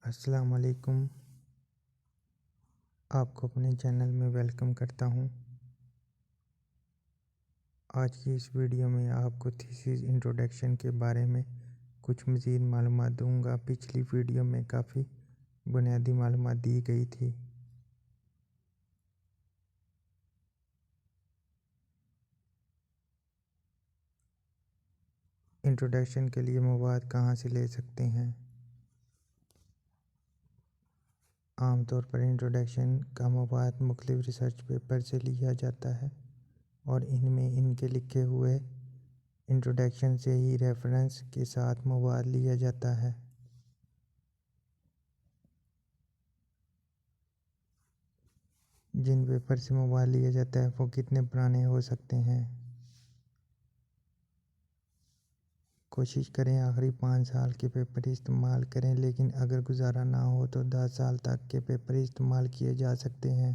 अस्सलाम वालेकुम। आपको अपने चैनल में वेलकम करता हूं। आज की इस वीडियो में आपको थीसिस इंट्रोडक्शन के बारे में कुछ मज़ीद मालूमात दूंगा। पिछली वीडियो में काफ़ी बुनियादी मालूमात दी गई थी। इंट्रोडक्शन के लिए मवाद कहाँ से ले सकते हैं? आमतौर पर इंट्रोडक्शन का मवाद मुख्तलिफ रिसर्च पेपर से लिया जाता है और इनमें इनके लिखे हुए इंट्रोडक्शन से ही रेफरेंस के साथ मवाद लिया जाता है। जिन पेपर से मवाद लिया जाता है वो कितने पुराने हो सकते हैं? कोशिश करें आखिरी 5 साल के पेपर इस्तेमाल करें, लेकिन अगर गुजारा ना हो तो 10 साल तक के पेपर इस्तेमाल किए जा सकते हैं।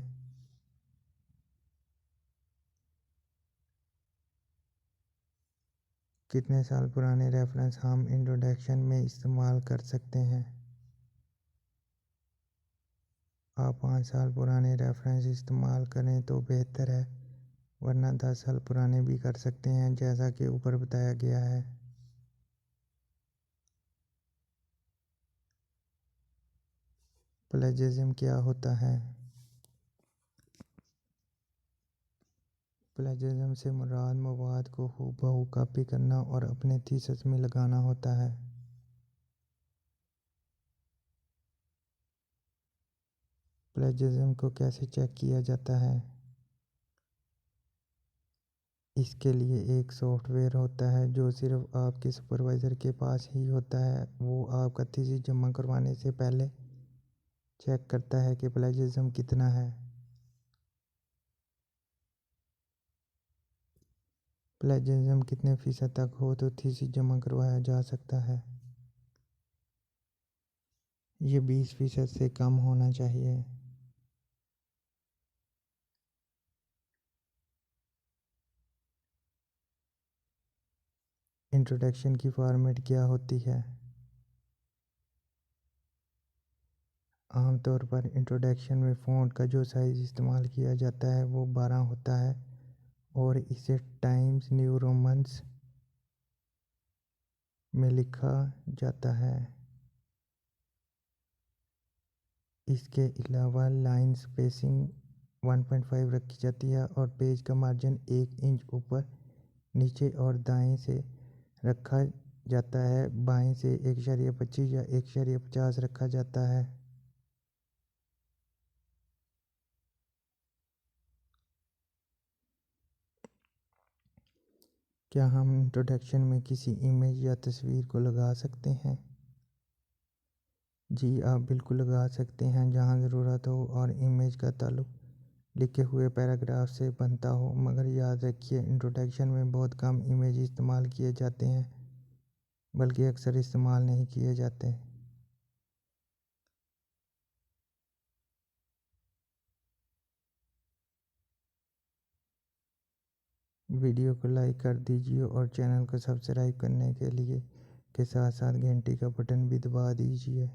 कितने साल पुराने रेफरेंस हम इंट्रोडक्शन में इस्तेमाल कर सकते हैं? आप 5 साल पुराने रेफरेंस इस्तेमाल करें तो बेहतर है, वरना 10 साल पुराने भी कर सकते हैं जैसा कि ऊपर बताया गया है। प्लेजरिज्म क्या होता है? प्लेजरिज्म से मुराद मवाद को हूबहू कॉपी करना और अपने थीसिस में लगाना होता है। प्लेजरिज्म को कैसे चेक किया जाता है? इसके लिए एक सॉफ्टवेयर होता है जो सिर्फ आपके सुपरवाइज़र के पास ही होता है। वो आपका थीसिस जमा करवाने से पहले चेक करता है कि प्लेजरिज्म कितना है। प्लेजरिज्म कितने फीसद तक हो तो थीसिस जमा करवाया जा सकता है? ये 20% से कम होना चाहिए। इंट्रोडक्शन की फॉर्मेट क्या होती है? आमतौर पर इंट्रोडक्शन में फ़ॉन्ट का जो साइज़ इस्तेमाल किया जाता है वो 12 होता है और इसे टाइम्स न्यू रोमन्स में लिखा जाता है। इसके अलावा लाइन स्पेसिंग 1.5 रखी जाती है और पेज का मार्जिन 1 इंच ऊपर, नीचे और दाएं से रखा जाता है। बाएं से 1.25 या 1.50 रखा जाता है। क्या हम इंट्रोडक्शन में किसी इमेज या तस्वीर को लगा सकते हैं? जी, आप बिल्कुल लगा सकते हैं जहां ज़रूरत हो और इमेज का ताल्लुक लिखे हुए पैराग्राफ से बनता हो। मगर याद रखिए, इंट्रोडक्शन में बहुत कम इमेज इस्तेमाल किए जाते हैं, बल्कि अक्सर इस्तेमाल नहीं किए जाते। वीडियो को लाइक कर दीजिए और चैनल को सब्सक्राइब करने के लिए के साथ साथ घंटी का बटन भी दबा दीजिए।